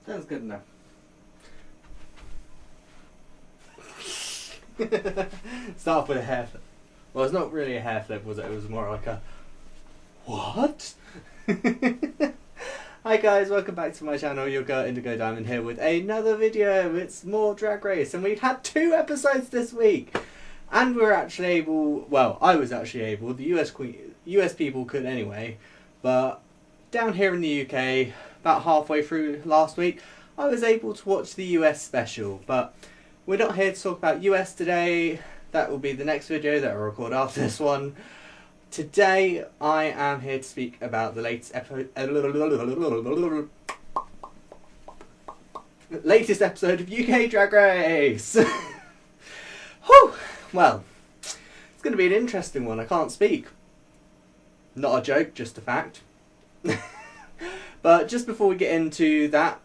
That's good enough. Start off with a hair flip. Well, it's not really a hair flip, was it? It was more like a... What? Hi guys, welcome back to my channel, your girl Indigo Diamond here with another video. It's more Drag Race, and we've had 2 episodes this week. And we're actually able, well, I was actually able, the US people could anyway, but down here in the UK, about halfway through last week, I was able to watch the US special. But we're not here to talk about US today. That will be the next video that I'll record after this one. Today, I am here to speak about the latest episode of UK Drag Race. Whew. Well, it's going to be an interesting one. I can't speak. Not a joke, just a fact. But just before we get into that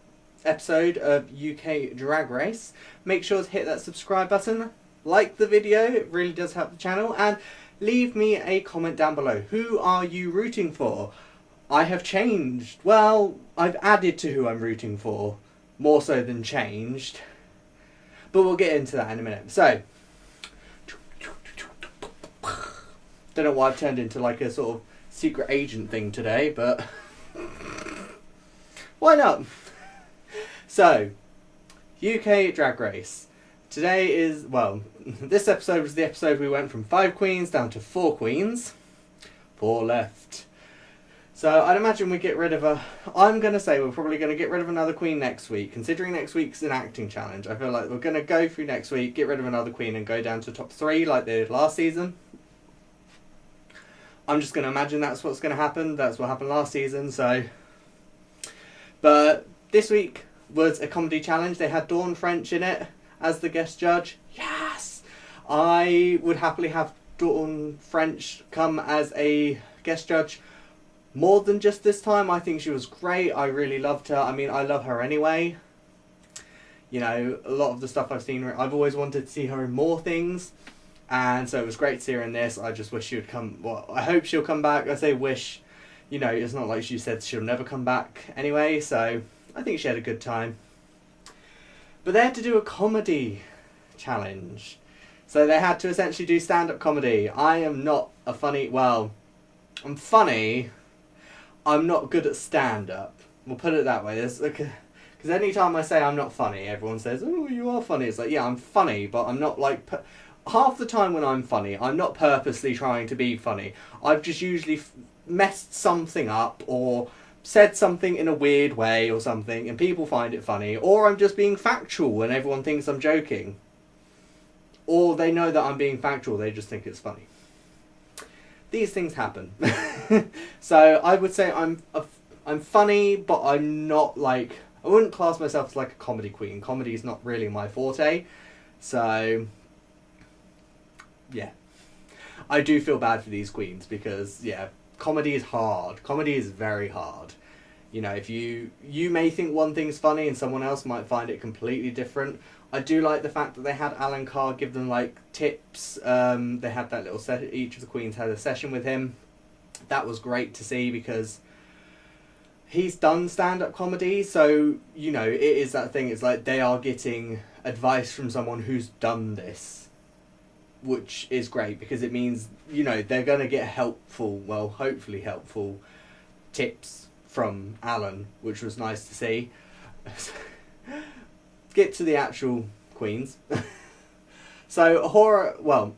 episode of UK Drag Race, make sure to hit that subscribe button, like the video, it really does help the channel, and leave me a comment down below. Who are you rooting for? I have changed. Well, I've added to who I'm rooting for, more so than changed. But we'll get into that in a minute. So, don't know why I've turned into like a sort of secret agent thing today, but why not? So, UK Drag Race. Today is, well, this episode was the episode we went from 5 queens down to 4 queens. 4 left. So I'd imagine we get rid of I'm going to say we're probably going to get rid of another queen next week. Considering next week's an acting challenge, I feel like we're going to go through next week, get rid of another queen and go down to top 3 like they did last season. I'm just going to imagine that's what's going to happen. That's what happened last season, so... But this week was a comedy challenge. They had Dawn French in it as the guest judge. Yes! I would happily have Dawn French come as a guest judge more than just this time. I think she was great. I really loved her. I mean, I love her anyway. You know, a lot of the stuff I've seen, I've always wanted to see her in more things. And so it was great to see her in this. I just wish she would come. Well, I hope she'll come back. I say wish. You know, it's not like she said she'll never come back anyway. So I think she had a good time. But they had to do a comedy challenge. So they had to essentially do stand-up comedy. I am not a funny... Well, I'm funny. I'm not good at stand-up. We'll put it that way. Because any time I say I'm not funny, everyone says, oh, you are funny. It's like, yeah, I'm funny, but I'm not like... Half the time when I'm funny, I'm not purposely trying to be funny. I've just usually messed something up or... said something in a weird way or something and people find it funny, or I'm just being factual and everyone thinks I'm joking, or they know that I'm being factual, they just think it's funny. These things happen. So I would say I'm funny, but I'm not like, I wouldn't class myself as like a comedy queen. Comedy is not really my forte, so yeah, I do feel bad for these queens because yeah, comedy is hard. Comedy is very hard. You know, if you may think one thing's funny and someone else might find it completely different. I do like the fact that they had Alan Carr give them like tips. They had that little session. Each of the queens had a session with him. That was great to see because he's done stand-up comedy. So, you know, it is that thing. It's like they are getting advice from someone who's done this, which is great because it means, you know, they're going to get helpful, well, hopefully helpful tips from Alan, which was nice to see. Get to the actual queens. So, horror, well,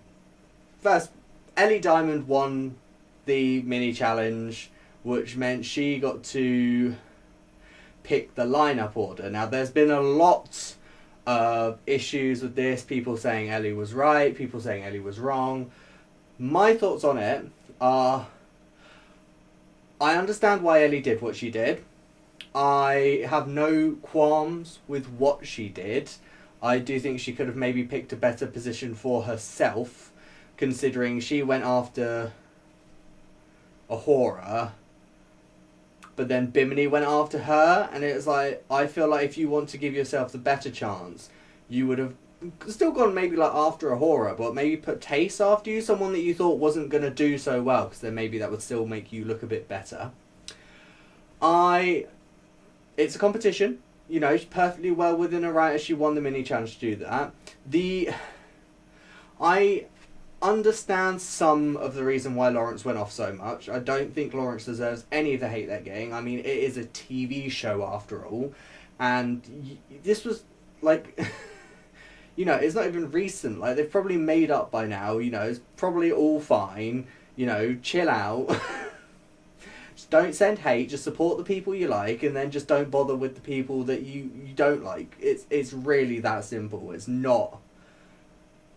first, Ellie Diamond won the mini challenge, which meant she got to pick the lineup order. Now, there's been a lot issues with this, people saying Ellie was right, people saying Ellie was wrong. My thoughts on it are, I understand why Ellie did what she did. I have no qualms with what she did. I do think she could have maybe picked a better position for herself, considering she went after a horror, but then Bimini went after her, and it was like, I feel like if you want to give yourself the better chance, you would have still gone maybe like after a horror, but maybe put Tace after you, someone that you thought wasn't going to do so well, because then maybe that would still make you look a bit better. It's a competition. You know, she's perfectly well within her right as she won the mini challenge to do that. I understand some of the reason why Lawrence went off so much. I don't think Lawrence deserves any of the hate they're getting. I mean, it is a TV show after all. And this was, like... you know, it's not even recent. Like, they've probably made up by now. You know, it's probably all fine. You know, chill out. Just don't send hate. Just support the people you like, and then just don't bother with the people that you don't like. It's really that simple. It's not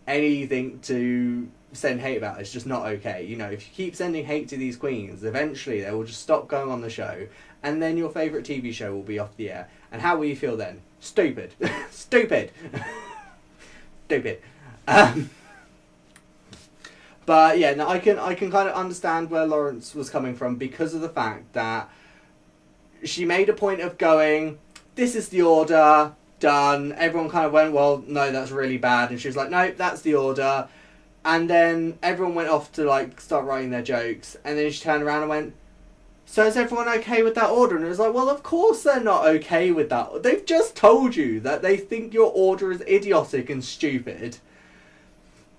anything to send hate about. It's just not okay. You know, if you keep sending hate to these queens, eventually they will just stop going on the show, and then your favourite TV show will be off the air. And how will you feel then? Stupid. Stupid. Stupid. But yeah, no, I can kind of understand where Lawrence was coming from, because of the fact that she made a point of going, this is the order, done. Everyone kind of went, well, no, that's really bad. And she was like, no, that's the order. And then everyone went off to like start writing their jokes. And then she turned around and went, so is everyone okay with that order? And it was like, well, of course they're not okay with that. They've just told you that they think your order is idiotic and stupid.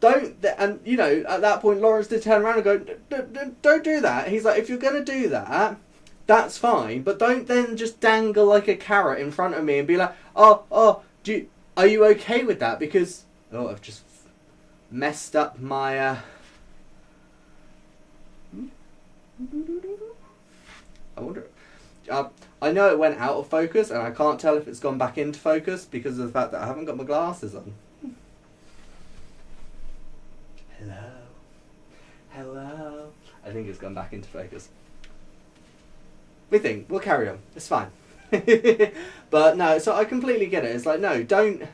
And you know, at that point, Lawrence did turn around and go, don't do that. He's like, if you're going to do that, that's fine, but don't then just dangle like a carrot in front of me and be like, are you okay with that? Because, I've just messed up my, I wonder, I know it went out of focus, and I can't tell if it's gone back into focus because of the fact that I haven't got my glasses on. Hello. I think it's gone back into focus. We'll carry on. It's fine. But no, so I completely get it. It's like, no, don't...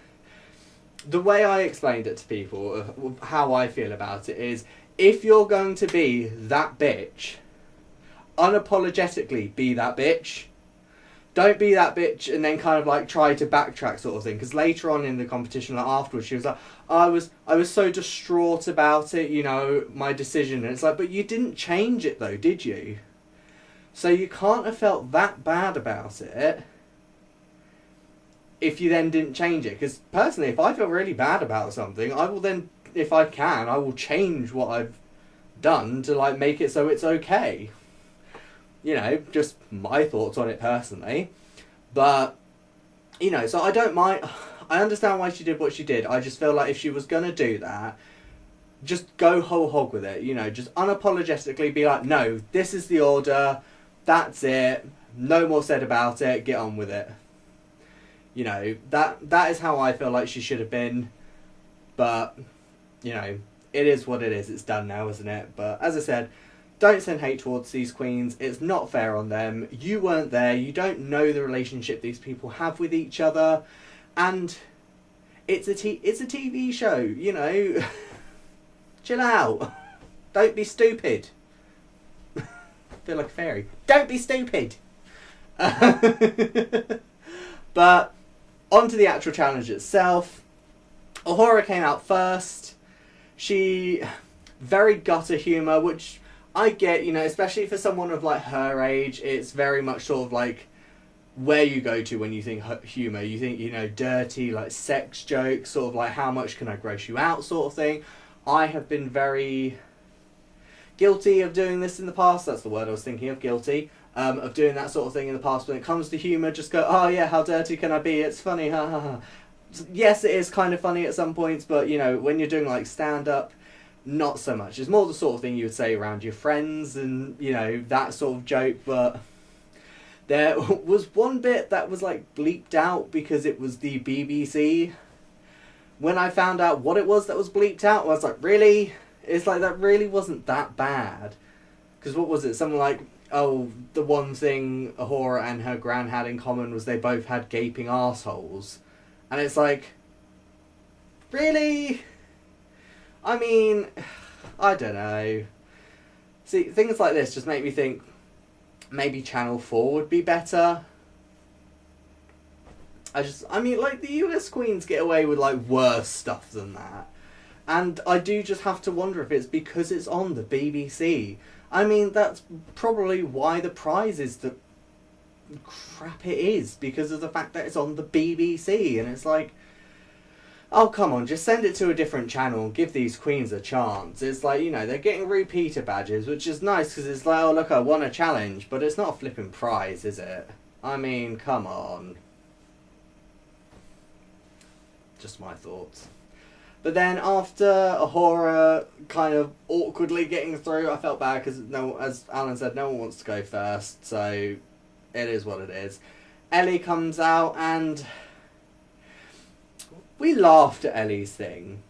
The way I explained it to people, how I feel about it is, if you're going to be that bitch, unapologetically be that bitch. Don't be that bitch and then kind of like try to backtrack sort of thing. Because later on in the competition, like afterwards, she was like, I was so distraught about it, you know, my decision. And it's like, but you didn't change it though, did you? So you can't have felt that bad about it if you then didn't change it. Because personally, if I feel really bad about something, I will then, if I can, I will change what I've done to like make it so it's okay. You know, just my thoughts on it personally. But, you know, so I don't mind. I understand why she did what she did. I just feel like if she was going to do that, just go whole hog with it. You know, just unapologetically be like, no, this is the order. That's it. No more said about it. Get on with it. You know, that is how I feel like she should have been. But, you know, it is what it is. It's done now, isn't it? But, as I said, don't send hate towards these queens. It's not fair on them. You weren't there. You don't know the relationship these people have with each other. And it's a TV show, you know. Chill out. Don't be stupid. I feel like a fairy. Don't be stupid. But on to the actual challenge itself. Ahura came out first. She... very gutter humour, which... I get, you know, especially for someone of like her age, it's very much sort of like where you go to when you think humour. You think, you know, dirty, like sex jokes, sort of like how much can I gross you out sort of thing. I have been very guilty of doing this in the past. That's the word I was thinking of, guilty. Of doing that sort of thing in the past. When it comes to humour, just go, oh yeah, how dirty can I be? It's funny, ha ha ha. Yes, it is kind of funny at some points, but, you know, when you're doing like stand-up, not so much. It's more the sort of thing you would say around your friends and, you know, that sort of joke. But there was one bit that was like bleeped out because it was the BBC. When I found out what it was that was bleeped out, I was like, really? It's like, that really wasn't that bad. Because what was it? Something like, oh, the one thing Ahura and her gran had in common was they both had gaping arseholes. And it's like, really? I mean, I don't know. See, things like this just make me think maybe Channel 4 would be better. I mean, like, the US Queens get away with, like, worse stuff than that. And I do just have to wonder if it's because it's on the BBC. I mean, that's probably why the prize is the crap it is because of the fact that it's on the BBC, and it's like, oh, come on, just send it to a different channel and give these queens a chance. It's like, you know, they're getting repeater badges, which is nice because it's like, oh, look, I won a challenge, but it's not a flipping prize, is it? I mean, come on. Just my thoughts. But then after Ahura kind of awkwardly getting through, I felt bad because, no, as Alan said, no one wants to go first, so it is what it is. Ellie comes out and we laughed at Ellie's thing.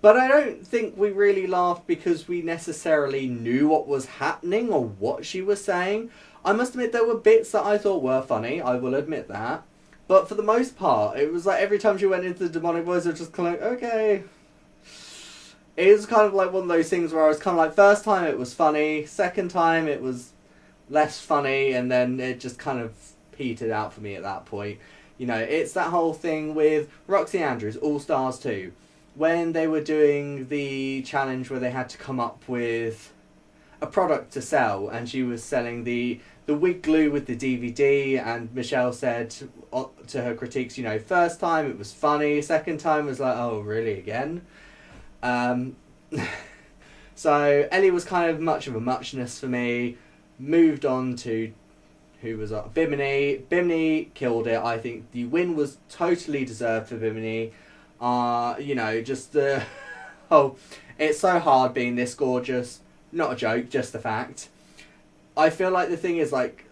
But I don't think we really laughed because we necessarily knew what was happening or what she was saying. I must admit there were bits that I thought were funny, I will admit that. But for the most part, it was like every time she went into the demonic voice, I was just kind of like, okay. It was kind of like one of those things where I was kind of like, first time it was funny, second time it was less funny, and then it just kind of petered out for me at that point. You know, it's that whole thing with Roxy Andrews, All Stars 2, when they were doing the challenge where they had to come up with a product to sell, and she was selling the wig glue with the DVD, and Michelle said to her critiques, you know, first time it was funny, second time it was like, oh, really, again? So Ellie was kind of much of a muchness for me. Moved on to, who was up? Bimini. Bimini killed it. I think the win was totally deserved for Bimini. You know, just the... oh, it's so hard being this gorgeous. Not a joke, just a fact. I feel like the thing is, like,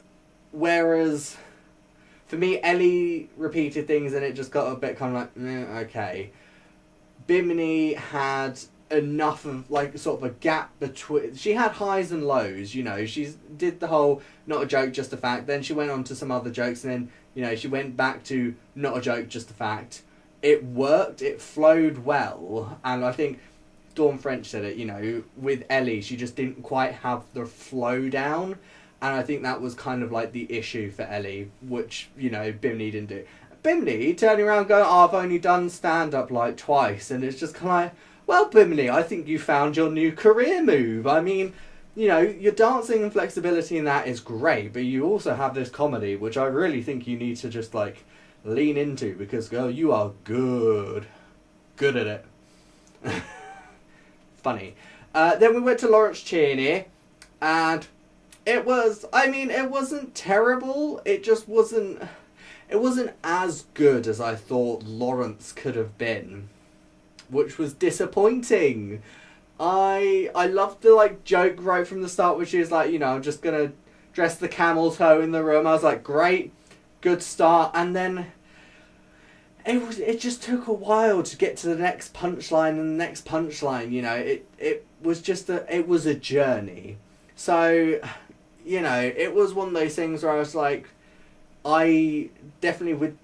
whereas for me, Ellie repeated things and it just got a bit kind of like, okay. Bimini had enough of, like, sort of a gap between... She had highs and lows, you know. She did the whole not a joke, just a fact. Then she went on to some other jokes, and then, you know, she went back to not a joke, just a fact. It worked. It flowed well. And I think Dawn French said it, you know, with Ellie, she just didn't quite have the flow down. And I think that was kind of like the issue for Ellie, which, you know, Bimini didn't do. Bimini turning around going, oh, I've only done stand-up like twice. And it's just kind of like, well, Bimini, I think you found your new career move. I mean, you know, your dancing and flexibility in that is great, but you also have this comedy, which I really think you need to just, like, lean into, because, girl, you are good. Good at it. Funny. Then we went to Lawrence Cheney, and it was, I mean, it wasn't terrible. It just wasn't, it wasn't as good as I thought Lawrence could have been, which was disappointing. I loved the, like, joke right from the start, which is like, you know, I'm just gonna dress the camel toe in the room. I was like, great, good start, and then it just took a while to get to the next punchline and the next punchline. You know, it was just it was a journey. So, you know, it was one of those things where I was like, I definitely, with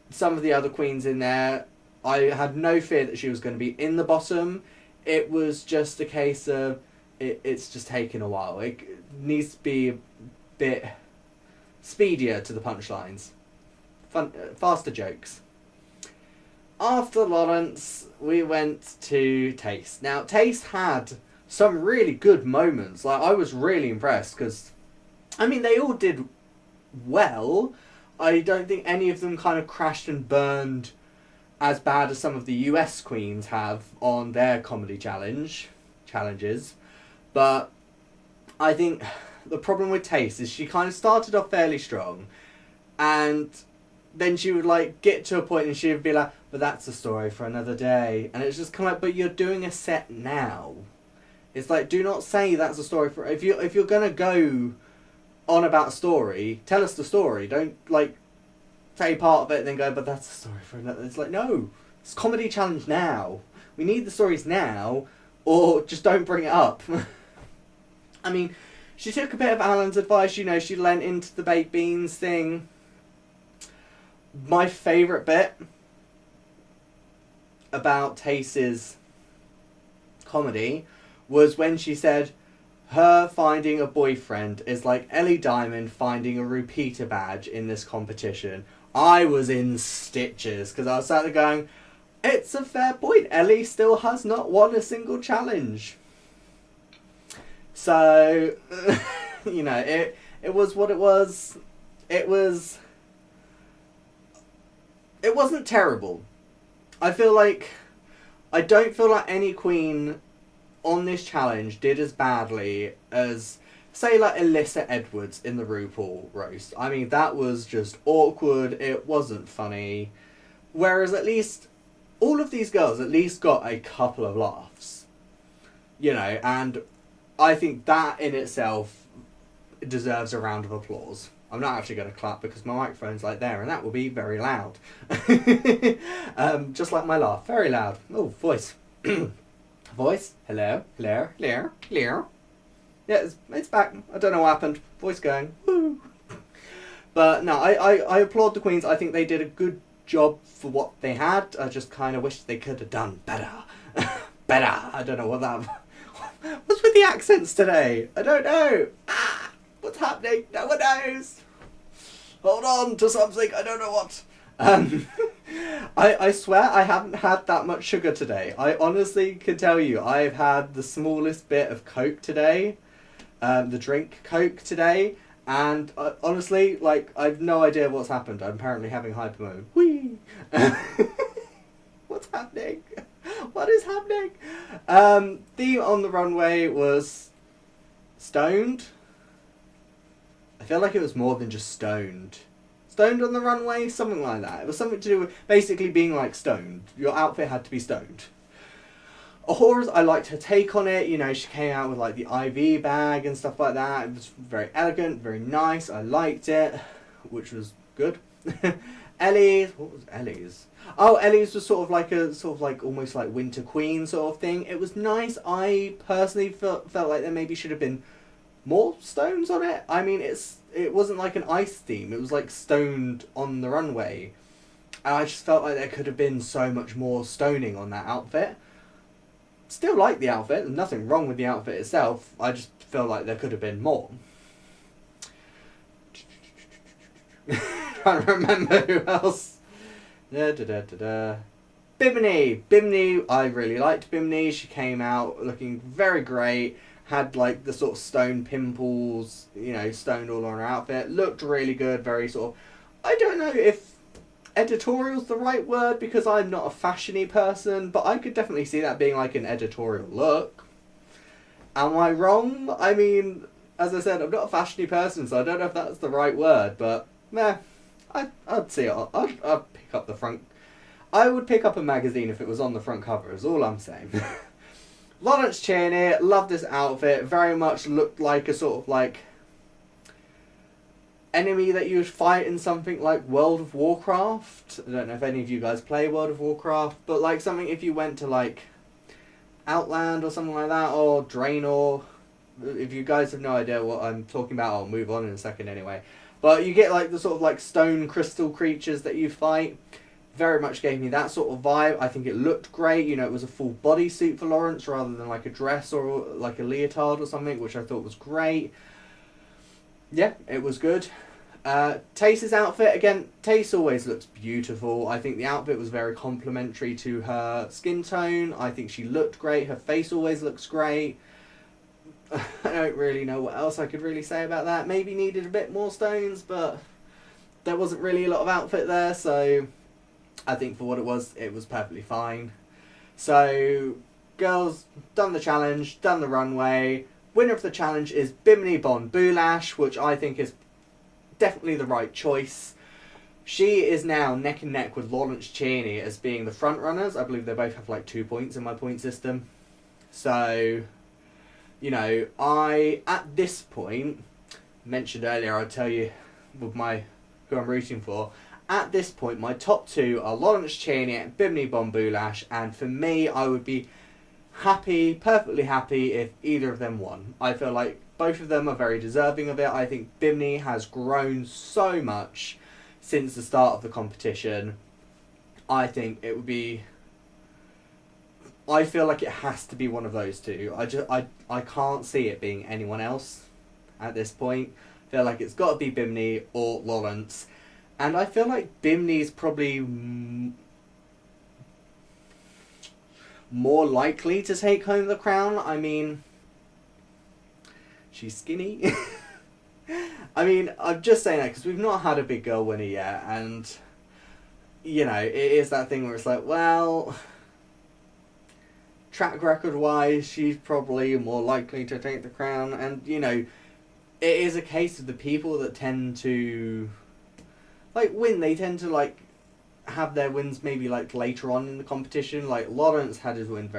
some of the other queens in there, I had no fear that she was going to be in the bottom. It was just a case of it's just taking a while. It needs to be a bit speedier to the punchlines, faster jokes. After Lawrence, we went to Taste. Now, Taste had some really good moments. Like, I was really impressed because, I mean, they all did well. I don't think any of them kind of crashed and burned as bad as some of the US queens have on their comedy challenges. But I think the problem with Taste is she kind of started off fairly strong, and then she would, like, get to a point and she would be like, but that's a story for another day. And it's just kind of like, but you're doing a set now. It's like, do not say that's a story for... If you're going to go on about a story, tell us the story. Don't, like, say part of it and then go, but that's a story for another... It's like, no, it's comedy challenge now. We need the stories now, or just don't bring it up. I mean, she took a bit of Alan's advice, you know, she lent into the baked beans thing. My favourite bit about Tace's comedy was when she said her finding a boyfriend is like Ellie Diamond finding a repeater badge in this competition. I was in stitches because I was sat there going, it's a fair point. Ellie still has not won a single challenge. So, you know, it was what it was. It wasn't terrible. I don't feel like any queen on this challenge did as badly as, say, like Alyssa Edwards in the RuPaul roast. I mean, that was just awkward. It wasn't funny. Whereas at least all of these girls at least got a couple of laughs. You know, and I think that in itself deserves a round of applause. I'm not actually going to clap because my microphone's like there, and that will be very loud. Just like my laugh, very loud. Oh, voice. Voice. Hello, hello, hello, hello. Yeah, it's back. I don't know what happened. Voice going. Woo. But no, I applaud the queens. I think they did a good job for what they had. I just kind of wish they could have done better. Better. I don't know what that... What's with the accents today? I don't know. What's happening? No one knows. Hold on to something. I don't know what. I swear I haven't had that much sugar today. I honestly can tell you I've had the smallest bit of Coke today. The drink Coke today. And honestly, like, I've no idea what's happened. I'm apparently having hypermode. Whee! What's happening? What is happening? Theme on the runway was stoned. I feel like it was more than just stoned. Stoned on the runway? Something like that. It was something to do with basically being like stoned. Your outfit had to be stoned. Ahora's, I liked her take on it. You know, she came out with like the IV bag and stuff like that. It was very elegant, very nice. I liked it, which was good. Ellie's, what was Ellie's? Oh, Ellie's was sort of like almost like Winter Queen sort of thing. It was nice. I personally felt like there maybe should have been more stones on it. I mean, it wasn't like an ice theme. It was like stoned on the runway. And I just felt like there could have been so much more stoning on that outfit. Still like the outfit. There's nothing wrong with the outfit itself. I just feel like there could have been more. Trying to remember who else. Bimini, I really liked Bimini. She came out looking very great. Had like the sort of stone pimples, you know, stoned all on her outfit. Looked really good. Very sort of, I don't know if editorial's the right word because I'm not a fashiony person, but I could definitely see that being like an editorial look. Am I wrong? I mean, as I said, I'm not a fashiony person, so I don't know if that's the right word, but meh, I'd see it. I'd pick up the front. I would pick up a magazine if it was on the front cover, is all I'm saying. Lawrence Chaney, loved this outfit. Very much looked like a sort of like enemy that you would fight in something like World of Warcraft. I don't know if any of you guys play World of Warcraft, but like something if you went to like Outland or something like that, or Draenor. If you guys have no idea what I'm talking about, I'll move on in a second anyway. But you get like the sort of like stone crystal creatures that you fight. Very much gave me that sort of vibe. I think it looked great. You know, it was a full bodysuit for Lawrence rather than like a dress or like a leotard or something, which I thought was great. Yeah, it was good. Tace's outfit, again, Tace always looks beautiful. I think the outfit was very complimentary to her skin tone. I think she looked great. Her face always looks great. I don't really know what else I could really say about that. Maybe needed a bit more stones, but there wasn't really a lot of outfit there, so I think for what it was perfectly fine. So, girls, done the challenge, done the runway. Winner of the challenge is Bimini Bon Boulash, which I think is definitely the right choice. She is now neck and neck with Lawrence Chaney as being the front runners. I believe they both have like 2 points in my point system. So, you know, at this point, mentioned earlier, I'll tell you with who I'm rooting for. At this point, my top two are Lawrence Chaney and Bimini Bon Boulash, and for me, I would be happy, perfectly happy, if either of them won. I feel like both of them are very deserving of it. I think Bimini has grown so much since the start of the competition. I think it would be... I feel like it has to be one of those two. I can't see it being anyone else at this point. I feel like it's got to be Bimini or Lawrence. And I feel like Bimini's probably more likely to take home the crown. I mean, she's skinny. I mean, I'm just saying that because we've not had a big girl winner yet, and, you know, it is that thing where it's like, well, track record wise, she's probably more likely to take the crown, and, you know, it is a case of the people that tend to, like, win, they tend to, like, have their wins maybe, like, later on in the competition. Like, Lawrence had his wins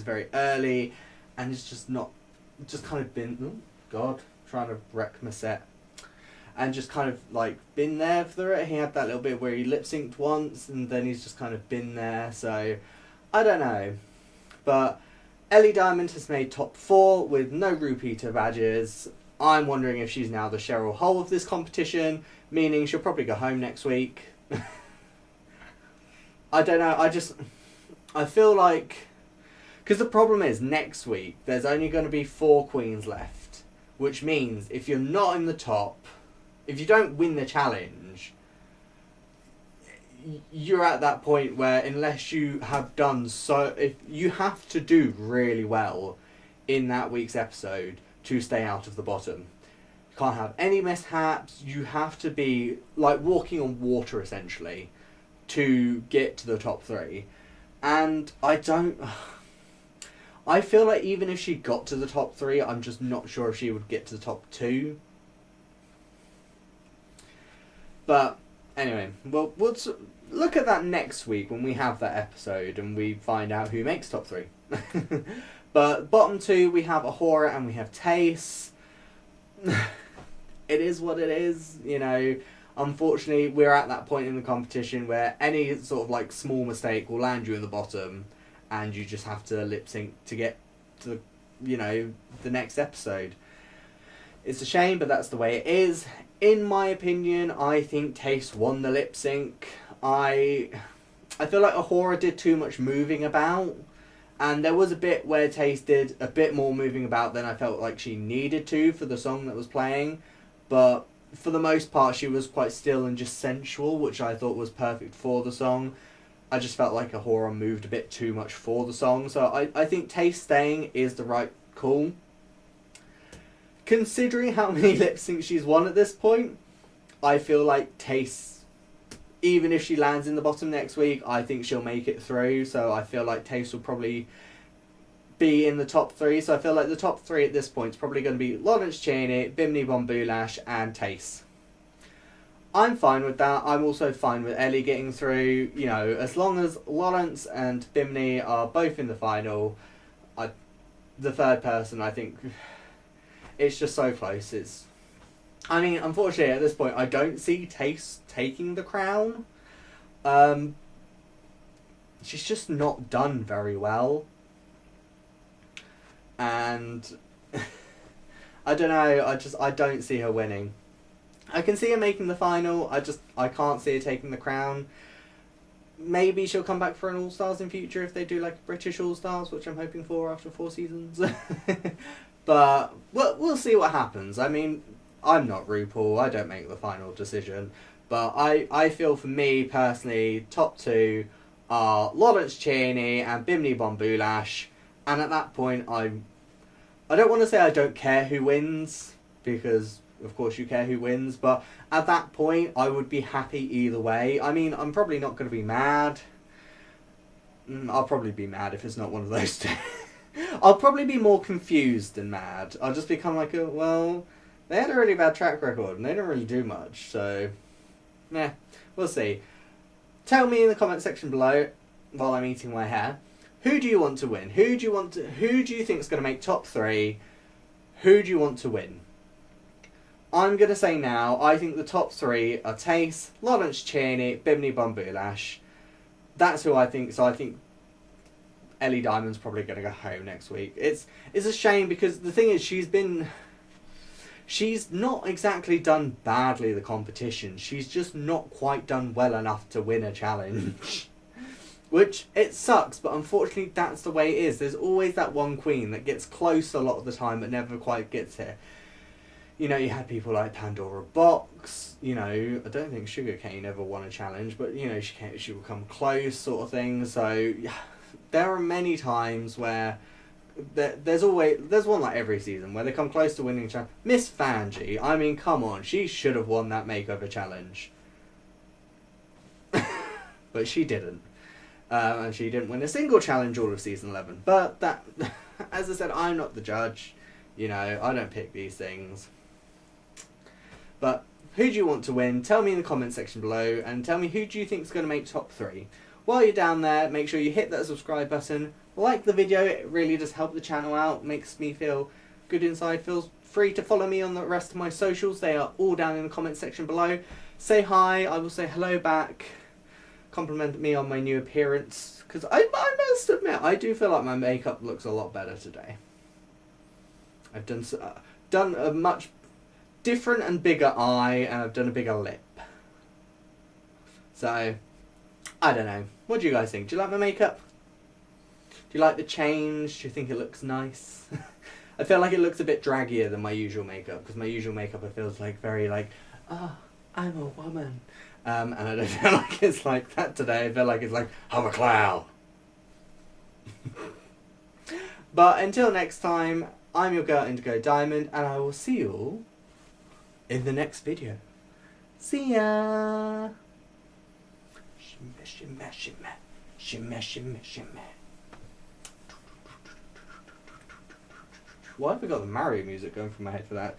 very early, and it's just not, just kind of been, oh, God, trying to wreck my set. And just kind of, like, been there for it. He had that little bit where he lip-synced once, and then he's just kind of been there, so, I don't know. But Ellie Diamond has made top 4 with no repeater badges. I'm wondering if she's now the Cheryl Hole of this competition, meaning she'll probably go home next week. I don't know, I feel like, because the problem is, next week, there's only going to be 4 queens left, which means if you're not in the top, if you don't win the challenge, you're at that point where unless you have done so, if you have to do really well in that week's episode to stay out of the bottom. You can't have any mishaps, you have to be like walking on water essentially to get to the top 3. And I feel like even if she got to the top 3, I'm just not sure if she would get to the top 2. But anyway, we'll look at that next week when we have that episode and we find out who makes top 3. But bottom 2, we have Ahura and we have Tace. It is what it is, you know. Unfortunately, we're at that point in the competition where any sort of like small mistake will land you in the bottom, and you just have to lip sync to get to the, you know, the next episode. It's a shame, but that's the way it is. In my opinion, I think Tace won the lip sync. I feel like Ahura did too much moving about, and there was a bit where Tace did a bit more moving about than I felt like she needed to for the song that was playing, but for the most part she was quite still and just sensual, which I thought was perfect for the song. I just felt like Ahura moved a bit too much for the song, so I think Tace staying is the right call. Considering how many lip syncs she's won at this point, I feel like Tace, even if she lands in the bottom next week, I think she'll make it through. So I feel like Tace will probably be in the top 3. So I feel like the top 3 at this point is probably going to be Lawrence Chaney, Bimini Bon Boulash, and Tace. I'm fine with that. I'm also fine with Ellie getting through. You know, as long as Lawrence and Bimini are both in the final, the third person, I think, it's just so close. I mean, unfortunately, at this point, I don't see Tace taking the crown. She's just not done very well. And I don't know, I don't see her winning. I can see her making the final, I can't see her taking the crown. Maybe she'll come back for an All-Stars in future if they do like a British All-Stars, which I'm hoping for after 4 seasons. But we'll see what happens. I mean, I'm not RuPaul, I don't make the final decision. But I feel for me personally, top 2 are Lawrence Chaney and Bimini Bon Boulash. And at that point, I don't want to say I don't care who wins, because of course you care who wins, but at that point I would be happy either way. I mean, I'm probably not going to be mad. I'll probably be mad if it's not one of those 2. I'll probably be more confused than mad. I'll just become like, well, they had a really bad track record and they don't really do much, so we'll see. Tell me in the comment section below, while I'm eating my hair, who do you want to win? Who do you think is going to make top 3? Who do you want to win? I'm going to say now, I think the top 3 are Tace, Lawrence Chaney, Bimini Bon Boulash. That's who I think, so I think Ellie Diamond's probably going to go home next week. It's a shame because the thing is, she's not exactly done badly the competition. She's just not quite done well enough to win a challenge. Which, it sucks, but unfortunately that's the way it is. There's always that one queen that gets close a lot of the time but never quite gets here. You know, you had people like Pandora Box, you know, I don't think Sugarcane ever won a challenge, but, you know, she will come close sort of thing. So, there are many times where there's one like every season where they come close to winning challenge. Miss Fanji, I mean, come on, she should have won that makeover challenge, but she didn't, and she didn't win a single challenge all of season 11. But that, as I said, I'm not the judge. You know, I don't pick these things. But who do you want to win? Tell me in the comment section below, and tell me who do you think is going to make top 3. While you're down there, make sure you hit that subscribe button, like the video. It really does help the channel out, makes me feel good inside. Feel free to follow me on the rest of my socials. They are all down in the comment section below. Say hi, I will say hello back. Compliment me on my new appearance, because I must admit, I do feel like my makeup looks a lot better today. I've done a much different and bigger eye, and I've done a bigger lip. So, I don't know. What do you guys think? Do you like my makeup? Do you like the change? Do you think it looks nice? I feel like it looks a bit draggier than my usual makeup, because my usual makeup it feels like very like, oh, I'm a woman. And I don't feel like it's like that today. I feel like it's like, I'm a clown. But until next time, I'm your girl Indigo Diamond, and I will see you all in the next video. See ya! Shimmer, shimmer, shimmer. Shimmer, shimmer, shimmer. Why have I got the Mario music going through my head for that?